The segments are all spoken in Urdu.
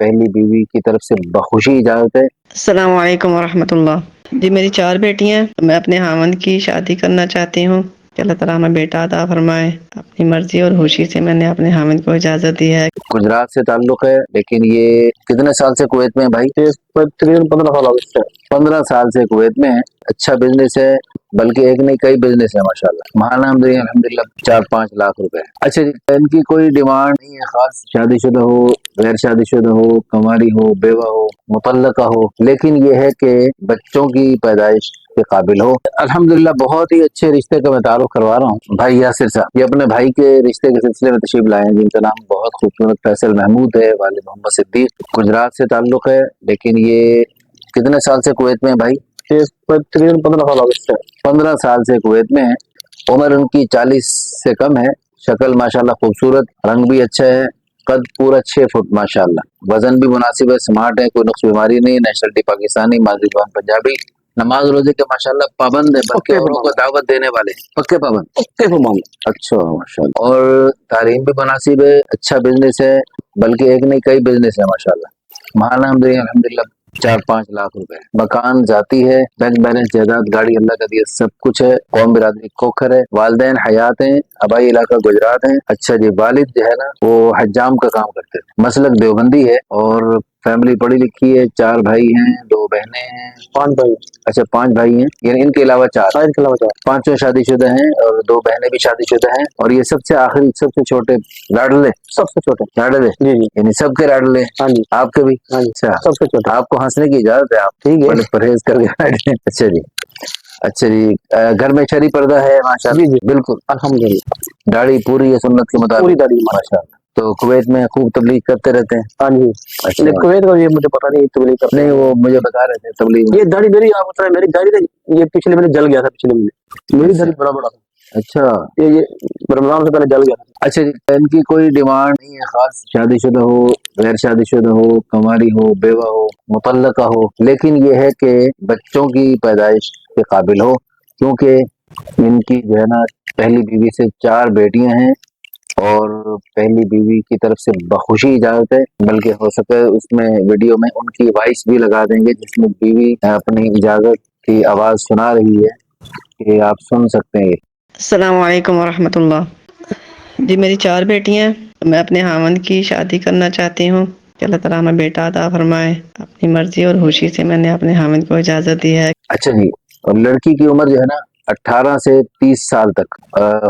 پہلی بیوی کی طرف سے بخوشی اجازت ہے۔ السلام علیکم ورحمۃ اللہ جی، میری 4 بیٹیاں ہیں۔ میں اپنے خاوند کی شادی کرنا چاہتی ہوں کہ اللہ تعالیٰ ہمیں بیٹا عطا فرمائے۔ اپنی مرضی اور خوشی سے میں نے اپنے خاوند کو اجازت دی ہے۔ گجرات سے تعلق ہے، لیکن یہ کتنے سال سے کویت میں ہے بھائی؟ تقریباً 15 سال ہو گئے۔ 15 سال سے کویت میں ہے۔ اچھا بزنس ہے، بلکہ ایک نہیں کئی بزنس ہے ماشاءاللہ۔ ماہانہ آمدنی الحمدللہ 4-5 لاکھ روپے۔ اچھا جی، ان کی کوئی ڈیمانڈ نہیں ہے خاص، شادی شدہ ہو، غیر شادی شدہ ہو، کنواری ہو، بیوہ ہو، مطلقہ ہو، لیکن یہ ہے کہ بچوں کی پیدائش کے قابل ہو۔ الحمدللہ بہت ہی اچھے رشتے کا میں تعارف کروا رہا ہوں۔ بھائی یاسر صاحب، یہ اپنے بھائی کے رشتے کے سلسلے میں تشریف لائے ہیں، جن کا نام بہت خوبصورت فیصل محمود ہے، والد محمد صدیق۔ گجرات سے تعلق ہے، لیکن یہ کتنے سال سے کویت میں ہے بھائی؟ تقریباً 15 سال ہو گئے۔ 15 سال سے کویت میں ہے۔ عمر ان کی 40 سے کم ہے۔ شکل ماشاءاللہ خوبصورت، رنگ بھی اچھا ہے، قد پورا 6 فٹ ماشاءاللہ، وزن بھی مناسب ہے، سمارٹ ہے، کوئی نقص بیماری نہیں، نیشنلٹی پاکستانی، مادری زبان پنجابی، نماز روزے کے ماشاءاللہ پابند ہے، بلکہ اوروں کو دعوت دینے والے پکے پابند۔ اچھا ماشاءاللہ، اور تعلیم بھی مناسب ہے، اچھا بزنس ہے، بلکہ ایک نہیں کئی بزنس ہے ماشاءاللہ۔ ماہانہ آمدنی الحمدللہ 4-5 لاکھ روپے۔ مکان ذاتی ہے، بینک بیلنس، جائیداد، گاڑی اللہ کا دیا سب کچھ ہے۔ قوم برادری کوکھر ہے، والدین حیات ہیں، آبائی علاقہ گجرات ہیں۔ اچھا جی، والد جو ہے نا وہ حجام کا کام کرتے ہیں، مسلک دیوبندی ہے، اور فیملی پڑھی لکھی ہے، 4 بھائی ہیں، 2 بہنیں ہیں، 5 بھائی۔ اچھا 5 بھائی ہیں، یعنی ان کے علاوہ 4، ان کے علاوہ 5 شادی شدہ ہیں اور 2 بہنیں بھی شادی شدہ ہیں، اور یہ سب سے آخری، سب سے چھوٹے لاڈلے، سب سے چھوٹے۔ لاڈلے جی جی، یعنی سب کے لاڈلے، ہاں جی، آپ کے بھی؟ ہاں جی، اچھا، سب سے چھوٹے۔ آپ کو ہنسنے کی اجازت ہے، آپ ٹھیک ہے، بڑے پرہیز کر کے بیٹھے ہیں۔ اچھا جی، اچھا جی، گھر میں شرعی پردہ ہے ماشاءاللہ؟ جی جی، بالکل، الحمدللہ داڑھی پوری ہے سنت کے مطابق؟ پوری داڑھی ماشاءاللہ۔ تو کویت میں خوب تبلیغ کرتے رہتے ہیں؟ ہاں جی۔ اچھا، کویت کا یہ مجھے پتا نہیں تبلیغ کرتے نہیں وہ مجھے بتا رہے تھے تبلیغ۔ یہ داڑھی میری، آپ بتا رہے میری داڑھی نے یہ پچھلے مہینے جل گیا تھا، پچھلے مہینے میری داڑھی بڑا تھا۔ اچھا یہ رمضان سے پہلے جل گیا تھا۔ اچھا جی، ان کی کوئی ڈیمانڈ نہیں ہے خاص، شادی شدہ ہو، غیر شادی شدہ ہو، کنواری ہو، بیوہ ہو، مطلقہ ہو، لیکن یہ ہے کہ بچوں کی پیدائش کے قابل ہو، کیونکہ ان کی جو ہے نا پہلی بیوی سے 4 بیٹیاں ہیں، اور پہلی بیوی کی طرف سے بخوشی اجازت ہے، بلکہ ہو سکے اس میں ویڈیو میں ان کی وائس بھی لگا دیں گے، جس میں بیوی اپنی اجازت کی آواز سنا رہی ہے، کہ آپ سن سکتے ہیں یہ۔ السلام علیکم ورحمۃ اللہ جی، میری 4 بیٹیاں ہیں۔ میں اپنے خاوند کی شادی کرنا چاہتی ہوں کہ اللہ تعالیٰ ہمیں بیٹا عطا فرمائے۔ اپنی مرضی اور خوشی سے میں نے اپنے خاوند کو اجازت دی ہے۔ اچھا جی، اور لڑکی کی عمر جو ہے نا 18 سے 30 سال تک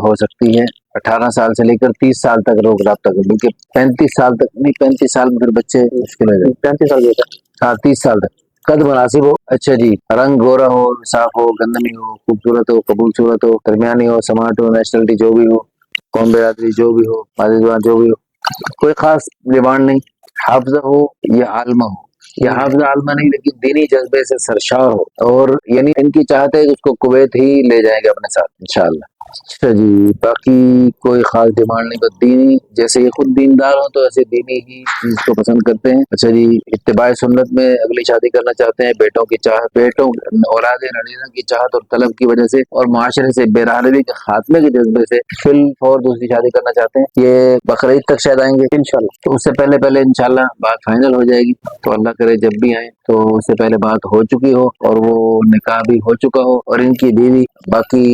ہو سکتی ہے، 18 سال سے لے کر 30 سال تک روک رابطہ کر، کیونکہ 35 سال تک نہیں، 35 سال میں پھر بچے مشکل ہے، 35 سال کا۔ ہاں 30 سال تک، قد مناسب ہو، اچھا جی، رنگ گورا ہو، صاف ہو، گندمی ہو، خوبصورت ہو، قبول صورت ہو، درمیانی ہو، سمارٹ ہو، نیشنلٹی جو بھی ہو، قوم برادری جو بھی ہو، مادری زبان جو بھی ہو، کوئی خاص ڈیمانڈ نہیں، حافظہ ہو یا عالمہ ہو، یا حافظہ عالمہ نہیں لیکن دینی جذبے سے سرشار ہو، اور یعنی ان کی چاہت ہے کہ اس کو کویت ہی لے جائیں گے اپنے ساتھ انشاءاللہ۔ اچھا جی، باقی کوئی خاص ڈیمانڈ نہیں، بس دینی، جیسے یہ خود دیندار ہوں تو ایسے دینی ہی چیز کو پسند کرتے ہیں۔ اچھا جی، اتباع سنت میں اگلی شادی کرنا چاہتے ہیں، بیٹوں کی چاہت، بیٹوں اولاد نرینہ کی چاہت اور طلب کی وجہ سے، اور معاشرے سے بے راہروی کے خاتمے کے جذبے سے فی الفور دوسری شادی کرنا چاہتے ہیں۔ یہ بقرعید تک شاید آئیں گے انشاءاللہ، تو اس سے پہلے انشاءاللہ بات فائنل ہو جائے گی، تو اللہ کرے جب بھی آئیں تو اس سے پہلے بات ہو چکی ہو، اور وہ نکاح بھی ہو چکا ہو، اور ان کی بیوی باقی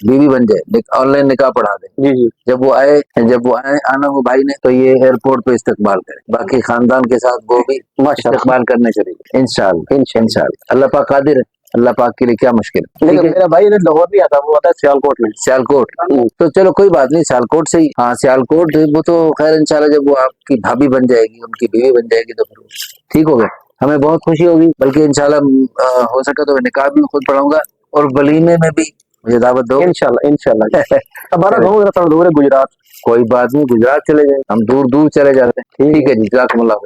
بیوی بن جائے، آن لائن نکاح پڑھا دیں۔ جی جی، جب وہ آئے آنا ہو بھائی نے، تو یہ ایئرپورٹ پہ استقبال کرے، باقی خاندان کے ساتھ وہ بھی استقبال کرنے چلے گئے انشاءاللہ انشاءاللہ۔ اللہ پاک قادر ہے، اللہ پاک کے لیے کیا مشکل ہے۔ لیکن میرا بھائی نے لاہور نہیں آتا، وہ آتا ہے سیالکوٹ میں۔ سیالکوٹ، تو چلو کوئی بات نہیں، سیالکوٹ سے ہی، ہاں سیالکوٹ، وہ تو خیر انشاءاللہ جب وہ آپ کی بھابھی بن جائے گی، ان کی بیوی بن جائے گی، تو پھر ٹھیک ہو گیا، ہمیں بہت خوشی ہوگی، بلکہ انشاءاللہ ہو سکے تو نکاح بھی خود پڑھاؤں گا، اور ولیمے میں بھی مجھے دعوت دو انشاءاللہ انشاءاللہ۔ ہمارا گاؤں تھوڑا دور ہے، گجرات۔ کوئی بات نہیں، گجرات چلے جائیں، ہم دور دور چلے جاتے ہیں، ٹھیک ہے جی، جزاکم اللہ۔